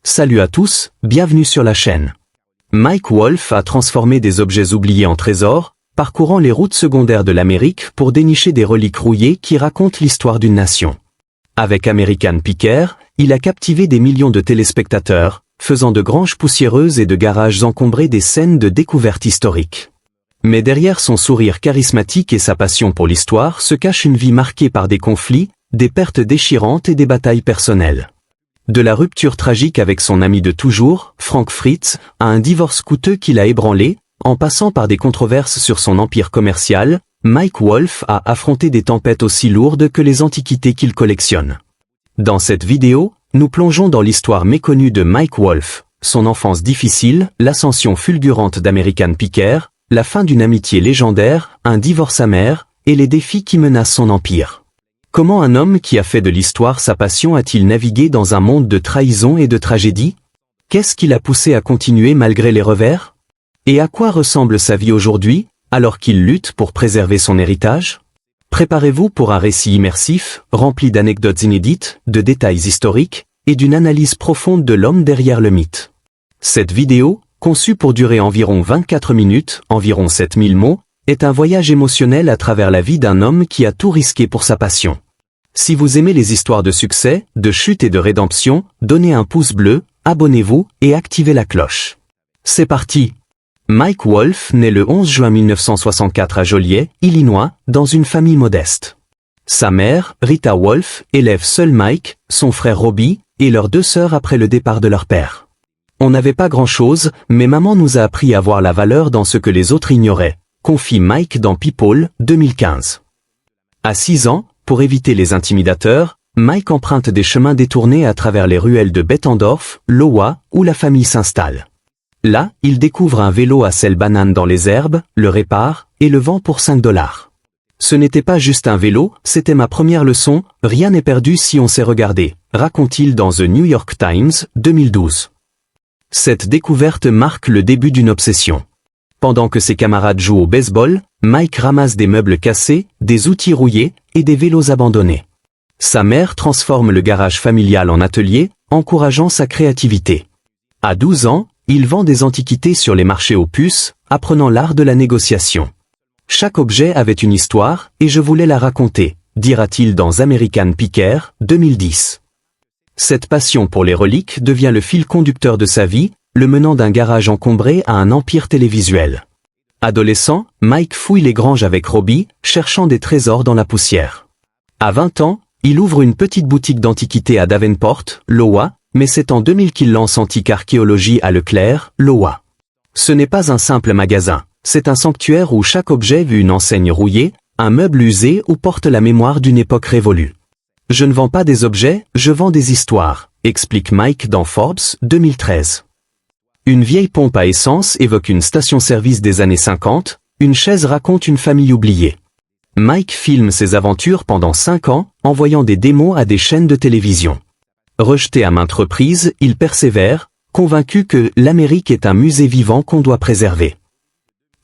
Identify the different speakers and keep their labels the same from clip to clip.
Speaker 1: Salut à tous, bienvenue sur la chaîne. Mike Wolfe a transformé des objets oubliés en trésors, parcourant les routes secondaires de l'Amérique pour dénicher des reliques rouillées qui racontent l'histoire d'une nation. Avec American Picker, il a captivé des millions de téléspectateurs, faisant de granges poussiéreuses et de garages encombrés des scènes de découvertes historiques. Mais derrière son sourire charismatique et sa passion pour l'histoire se cache une vie marquée par des conflits, des pertes déchirantes et des batailles personnelles. De la rupture tragique avec son ami de toujours, Frank Fritz, à un divorce coûteux qui l'a ébranlé, en passant par des controverses sur son empire commercial, Mike Wolfe a affronté des tempêtes aussi lourdes que les antiquités qu'il collectionne. Dans cette vidéo, nous plongeons dans l'histoire méconnue de Mike Wolfe, son enfance difficile, l'ascension fulgurante d'American Picker, la fin d'une amitié légendaire, un divorce amer, et les défis qui menacent son empire. Comment un homme qui a fait de l'histoire sa passion a-t-il navigué dans un monde de trahison et de tragédie? Qu'est-ce qui l'a poussé à continuer malgré les revers? Et à quoi ressemble sa vie aujourd'hui, alors qu'il lutte pour préserver son héritage? Préparez-vous pour un récit immersif, rempli d'anecdotes inédites, de détails historiques, et d'une analyse profonde de l'homme derrière le mythe. Cette vidéo, conçue pour durer environ 24 minutes, environ 7000 mots, est un voyage émotionnel à travers la vie d'un homme qui a tout risqué pour sa passion. Si vous aimez les histoires de succès, de chute et de rédemption, donnez un pouce bleu, abonnez-vous et activez la cloche. C'est parti! Mike Wolfe naît le 11 juin 1964 à Joliet, Illinois, dans une famille modeste. Sa mère, Rita Wolfe, élève seul Mike, son frère Robbie, et leurs deux sœurs après le départ de leur père. On n'avait pas grand-chose, mais maman nous a appris à voir la valeur dans ce que les autres ignoraient, confie Mike dans People, 2015. À 6 ans, pour éviter les intimidateurs, Mike emprunte des chemins détournés à travers les ruelles de Bettendorf, Iowa, où la famille s'installe. Là, il découvre un vélo à selle banane dans les herbes, le répare, et le vend pour $5. Ce n'était pas juste un vélo, c'était ma première leçon, rien n'est perdu si on sait regarder, raconte-t-il dans The New York Times, 2012. Cette découverte marque le début d'une obsession. Pendant que ses camarades jouent au baseball, Mike ramasse des meubles cassés, des outils rouillés, et des vélos abandonnés. Sa mère transforme le garage familial en atelier, encourageant sa créativité. À 12 ans, il vend des antiquités sur les marchés aux puces, apprenant l'art de la négociation. Chaque objet avait une histoire, et je voulais la raconter, dira-t-il dans American Picker, 2010. Cette passion pour les reliques devient le fil conducteur de sa vie, le menant d'un garage encombré à un empire télévisuel. Adolescent, Mike fouille les granges avec Robbie, cherchant des trésors dans la poussière. À 20 ans, il ouvre une petite boutique d'antiquités à Davenport, Iowa, mais c'est en 2000 qu'il lance Antique Archéologie à Leclerc, Iowa. Ce n'est pas un simple magasin, c'est un sanctuaire où chaque objet vit une enseigne rouillée, un meuble usé ou porte la mémoire d'une époque révolue. Je ne vends pas des objets, je vends des histoires, explique Mike dans Forbes, 2013. Une vieille pompe à essence évoque une station-service des années 50, une chaise raconte une famille oubliée. Mike filme ses aventures pendant 5 ans, envoyant des démos à des chaînes de télévision. Rejeté à maintes reprises, il persévère, convaincu que l'Amérique est un musée vivant qu'on doit préserver.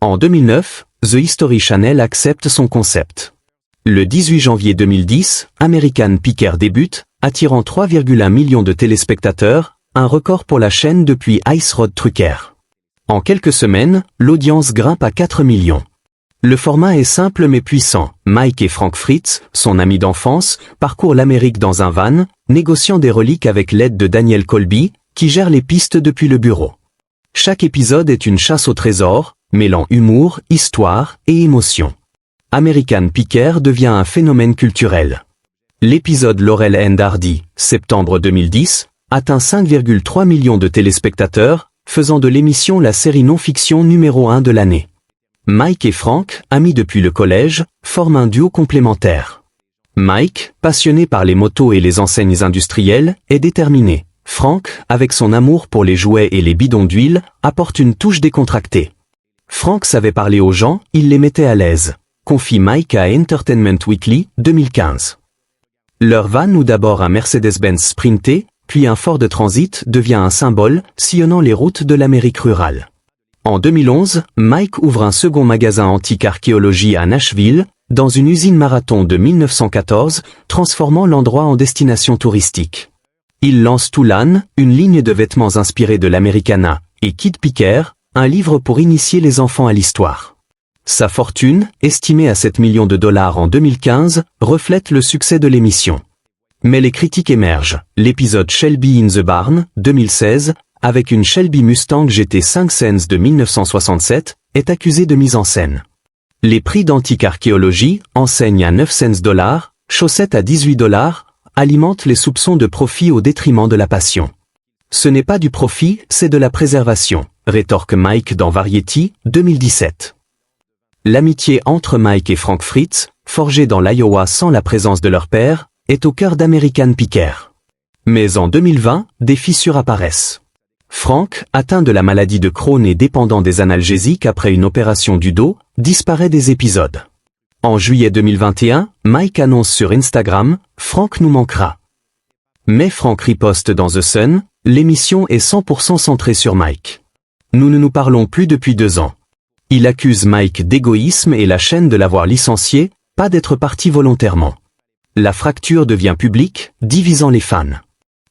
Speaker 1: En 2009, The History Channel accepte son concept. Le 18 janvier 2010, American Picker débute, attirant 3,1 millions de téléspectateurs, un record pour la chaîne depuis Ice Road Trucker. En quelques semaines, l'audience grimpe à 4 millions. Le format est simple mais puissant. Mike et Frank Fritz, son ami d'enfance, parcourent l'Amérique dans un van, négociant des reliques avec l'aide de Daniel Colby, qui gère les pistes depuis le bureau. Chaque épisode est une chasse au trésor, mêlant humour, histoire et émotion. American Picker devient un phénomène culturel. L'épisode Laurel and Hardy, septembre 2010, atteint 5,3 millions de téléspectateurs, faisant de l'émission la série non-fiction numéro 1 de l'année. Mike et Frank, amis depuis le collège, forment un duo complémentaire. Mike, passionné par les motos et les enseignes industrielles, est déterminé. Frank, avec son amour pour les jouets et les bidons d'huile, apporte une touche décontractée. Frank savait parler aux gens, il les mettait à l'aise, confie Mike à Entertainment Weekly, 2015. Leur van ou d'abord un Mercedes-Benz Sprinter, puis un Ford Transit devient un symbole, sillonnant les routes de l'Amérique rurale. En 2011, Mike ouvre un second magasin Antique Archéologie à Nashville, dans une usine Marathon de 1914, transformant l'endroit en destination touristique. Il lance Toulane, une ligne de vêtements inspirée de l'Americana, et Kid Picker, un livre pour initier les enfants à l'histoire. Sa fortune, estimée à 7 millions de dollars en 2015, reflète le succès de l'émission. Mais les critiques émergent. L'épisode Shelby in the Barn, 2016, avec une Shelby Mustang GT5 Sense de 1967, est accusé de mise en scène. Les prix d'antique archéologie, enseigne à 9 cents dollars, chaussettes à 18 dollars, alimentent les soupçons de profit au détriment de la passion. Ce n'est pas du profit, c'est de la préservation, rétorque Mike dans Variety, 2017. L'amitié entre Mike et Frank Fritz, forgée dans l'Iowa sans la présence de leur père, est au cœur d'American Picker. Mais en 2020, des fissures apparaissent. Frank, atteint de la maladie de Crohn et dépendant des analgésiques après une opération du dos, disparaît des épisodes. En juillet 2021, Mike annonce sur Instagram « Frank nous manquera ». Mais Frank riposte dans The Sun, l'émission est 100% centrée sur Mike. Nous ne nous parlons plus depuis 2 ans. Il accuse Mike d'égoïsme et la chaîne de l'avoir licencié, pas d'être parti volontairement. La fracture devient publique, divisant les fans.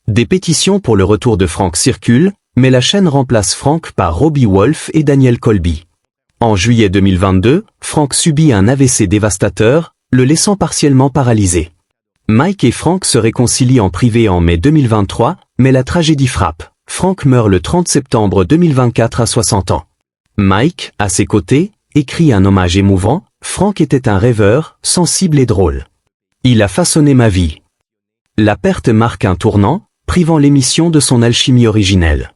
Speaker 1: Des pétitions pour le retour de Frank circulent, mais la chaîne remplace Frank par Robbie Wolf et Daniel Colby. En juillet 2022, Frank subit un AVC dévastateur, le laissant partiellement paralysé. Mike et Frank se réconcilient en privé en mai 2023, mais la tragédie frappe. Frank meurt le 30 septembre 2024 à 60 ans. Mike, à ses côtés, écrit un hommage émouvant. Frank était un rêveur, sensible et drôle. Il a façonné ma vie. La perte marque un tournant, privant l'émission de son alchimie originelle.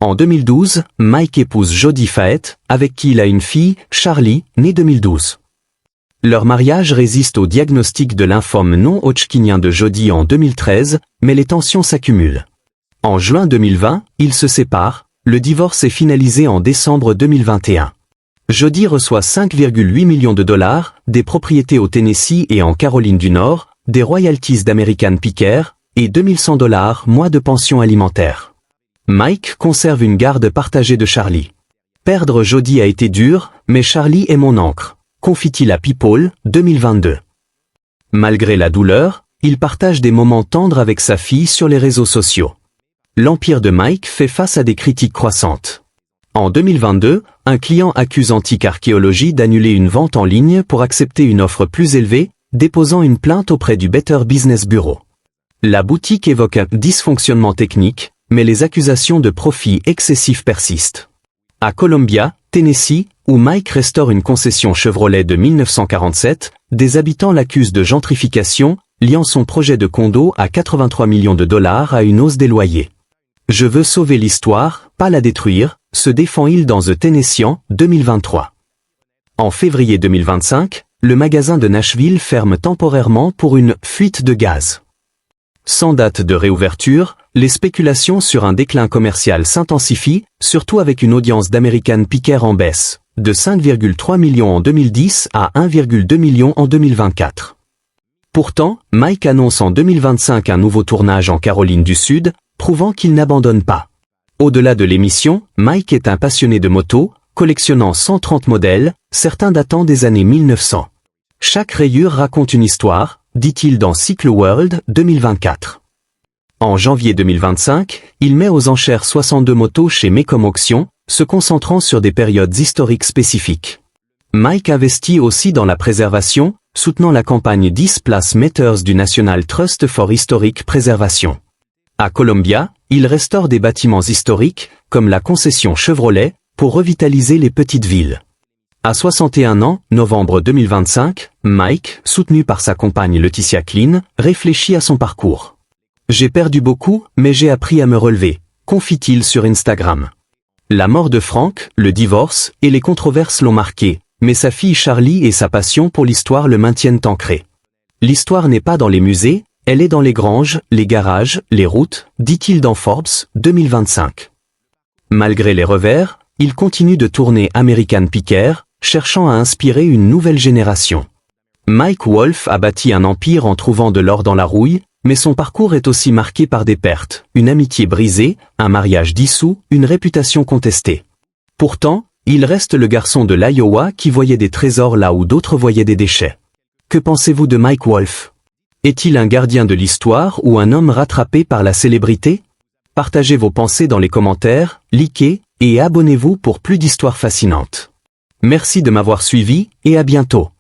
Speaker 1: En 2012, Mike épouse Jodie Faet, avec qui il a une fille, Charlie, née 2012. Leur mariage résiste au diagnostic de lymphome non-hodgkinien de Jodie en 2013, mais les tensions s'accumulent. En juin 2020, ils se séparent, le divorce est finalisé en décembre 2021. Jodie reçoit 5,8 millions de dollars, des propriétés au Tennessee et en Caroline du Nord, des royalties d'American Picker, et 2100 dollars mois de pension alimentaire. Mike conserve une garde partagée de Charlie. Perdre Jodie a été dur, mais Charlie est mon ancre, confie-t-il à People, 2022. Malgré la douleur, il partage des moments tendres avec sa fille sur les réseaux sociaux. L'empire de Mike fait face à des critiques croissantes. En 2022, un client accuse Antique Archéologie d'annuler une vente en ligne pour accepter une offre plus élevée, déposant une plainte auprès du Better Business Bureau. La boutique évoque un dysfonctionnement technique, mais les accusations de profit excessif persistent. À Columbia, Tennessee, où Mike restaure une concession Chevrolet de 1947, des habitants l'accusent de gentrification, liant son projet de condo à 83 millions de dollars à une hausse des loyers. Je veux sauver l'histoire, pas la détruire, se défend-il dans The Tennessean, 2023. En février 2025, le magasin de Nashville ferme temporairement pour une fuite de gaz. Sans date de réouverture, les spéculations sur un déclin commercial s'intensifient, surtout avec une audience d'American Picker en baisse, de 5,3 millions en 2010 à 1,2 million en 2024. Pourtant, Mike annonce en 2025 un nouveau tournage en Caroline du Sud, prouvant qu'il n'abandonne pas. Au-delà de l'émission, Mike est un passionné de moto, collectionnant 130 modèles, certains datant des années 1900. Chaque rayure raconte une histoire, dit-il dans Cycle World 2024. En janvier 2025, il met aux enchères 62 motos chez Mecom Auction, se concentrant sur des périodes historiques spécifiques. Mike investit aussi dans la préservation, soutenant la campagne 10 Place Matters du National Trust for Historic Preservation. À Columbia, il restaure des bâtiments historiques, comme la concession Chevrolet, pour revitaliser les petites villes. À 61 ans, novembre 2025, Mike, soutenu par sa compagne Laetitia Klein, réfléchit à son parcours. « J'ai perdu beaucoup, mais j'ai appris à me relever », confie-t-il sur Instagram. La mort de Frank, le divorce et les controverses l'ont marqué, mais sa fille Charlie et sa passion pour l'histoire le maintiennent ancré. L'histoire n'est pas dans les musées, elle est dans les granges, les garages, les routes, dit-il dans Forbes, 2025. Malgré les revers, il continue de tourner American Picker, cherchant à inspirer une nouvelle génération. Mike Wolf a bâti un empire en trouvant de l'or dans la rouille, mais son parcours est aussi marqué par des pertes, une amitié brisée, un mariage dissous, une réputation contestée. Pourtant, il reste le garçon de l'Iowa qui voyait des trésors là où d'autres voyaient des déchets. Que pensez-vous de Mike Wolf ? Est-il un gardien de l'histoire ou un homme rattrapé par la célébrité? Partagez vos pensées dans les commentaires, likez, et abonnez-vous pour plus d'histoires fascinantes. Merci de m'avoir suivi, et à bientôt.